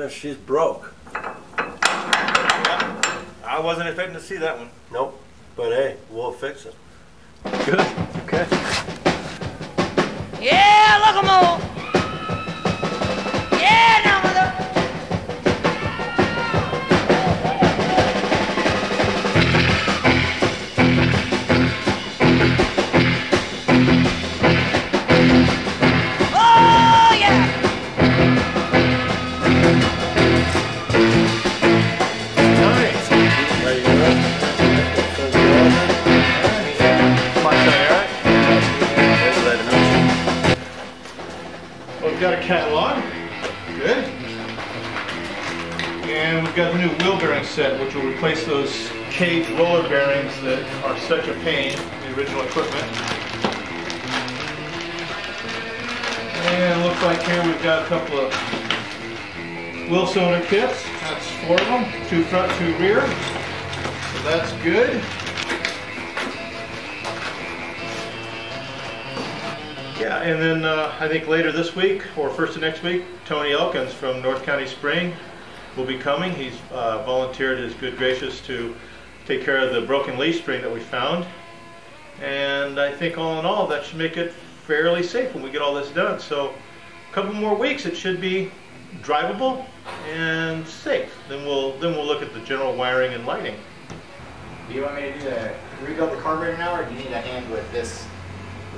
She's broke. Yeah. I wasn't expecting to see that one. Nope. But hey, we'll fix it. Good. Okay. Yeah, look 'em all. Yeah, now mother. Oh yeah. Nice. Ready to go? Come on, Tony, all right? Well, we've got a catalog. Good. And we've got the new wheel bearing set, which will replace those cage roller bearings that are such a pain in the original equipment. And it looks like here we've got a couple of wheel cylinder kits. That's 4 of them, 2 front, 2 rear. So that's good. Yeah, and then I think later this week or first of next week, Tony Elkins from North County Spring will be coming. He's volunteered his good gracious to take care of the broken leaf spring that we found. And I think all in all that should make it fairly safe when we get all this done. So a couple more weeks it should be drivable and safe. Then we'll look at the general wiring and lighting. Do you want me to rebuild the carburetor now, or do you need a hand with this?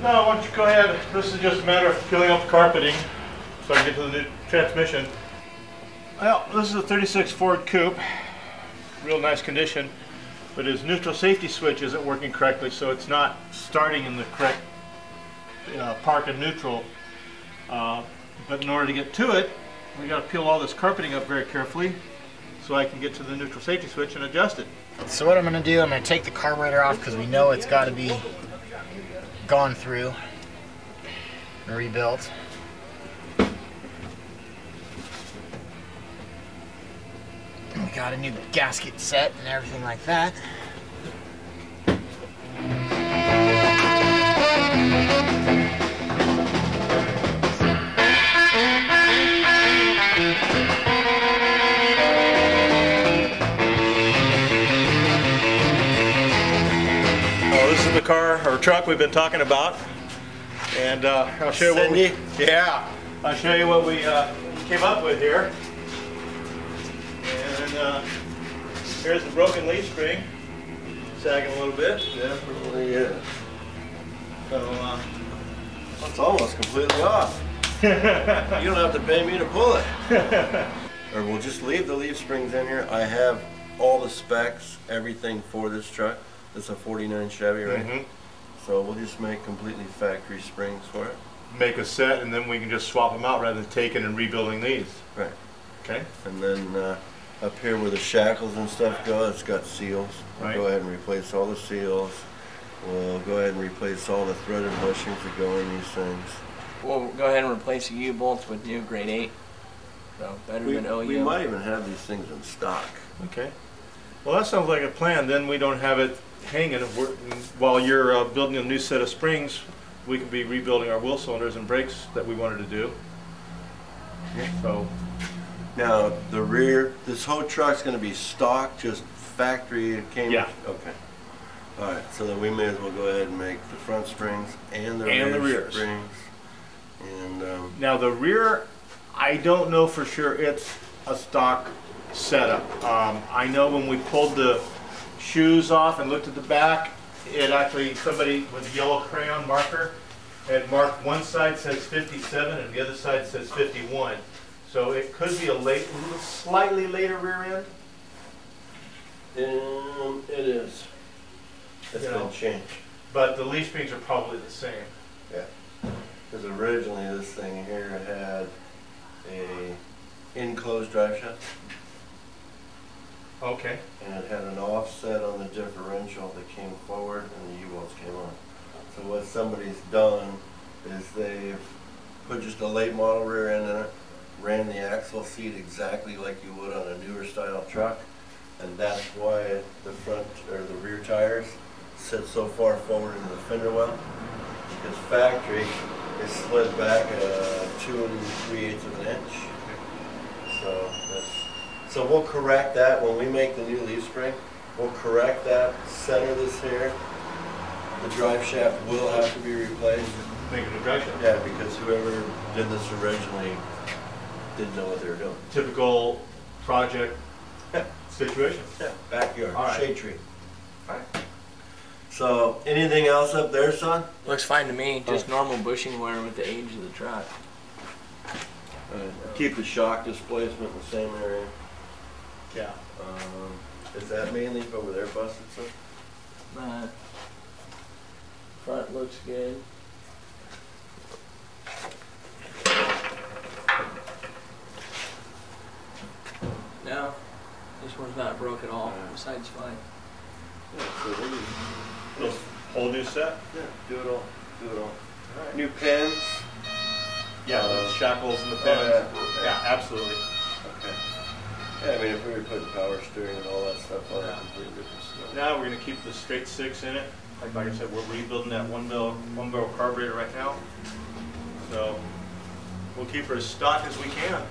No, why don't you go ahead. This is just a matter of peeling off the carpeting so I can get to the new transmission. Well, this is a 36 Ford Coupe. Real nice condition. But his neutral safety switch isn't working correctly, so it's not starting in the correct park and neutral. But in order to get to it, we got to peel all this carpeting up very carefully so I can get to the neutral safety switch and adjust it. So what I'm going to do, I'm going to take the carburetor off because we know it's got to be gone through and rebuilt. We got a new gasket set and everything like that. This is the car or truck we've been talking about, and I'll show you what we, I'll show you what we came up with here. And here's the broken leaf spring, sagging a little bit. Definitely is. So It's almost completely off. You don't have to pay me to pull it. Or we'll just leave the leaf springs in here. I have all the specs, everything for this truck. It's a 49 Chevy, right? Mm-hmm. So we'll just make completely factory springs for it. make a set, and then we can just swap them out rather than taking and rebuilding these. Right. Okay. And then up here where the shackles and stuff go, it's got seals. We'll go ahead and replace all the seals. We'll go ahead and replace all the threaded bushings that go in these things. We'll go ahead and replace the U-bolts with new grade 8. So better than OU. We might even have these things in stock. Okay. Well, that sounds like a plan. Then we don't have it hanging. While you're building a new set of springs, we could be rebuilding our wheel cylinders and brakes that we wanted to do. So now the rear, this whole truck's going to be stock, just factory. It came. Yeah. Okay. All right. So then we may as well go ahead and make the front springs and the rear springs. And now the rear, I don't know for sure it's a stock setup. I know when we pulled the shoes off and looked at the back, it actually, somebody with a yellow crayon marker had marked one side says 57 and the other side says 51. So it could be a slightly later rear end. it is. It's been changed. But the leaf springs are probably the same. Yeah. Because originally this thing here had a enclosed drive shaft. Okay. And it had an offset on the differential that came forward and the U-bolts came on. So what somebody's done is they've put just a late model rear end in it, ran the axle seat exactly like you would on a newer style truck, and that's why the front or the rear tires sit so far forward into the fender well. Because factory is slid back 2 3/8 of an inch. So we'll correct that when we make the new leaf spring. We'll correct that, center this here. The drive shaft will have to be replaced. Make a new drive shaft. Yeah, because whoever did this originally didn't know what they were doing. Typical project situation. Yeah, backyard, All right. shade tree. All right. So, anything else up there, son? Looks fine to me. Just normal bushing wear with the age of the truck. Keep the shock displacement in the same area. Yeah. Is that main leaf over there busted, son? Front looks good. No, this one's not broke at all. The side's fine. Yeah, so we Those whole new set? yeah, do it all. Do it all. All right. New pins. Yeah, the shackles and the pins. yeah. Yeah, absolutely. Okay. Yeah, I mean, if we were putting power steering and all that stuff on it, we could just. Now we're going to keep the straight six in it. Like I said, we're rebuilding that one barrel carburetor right now. So we'll keep her as stock as we can.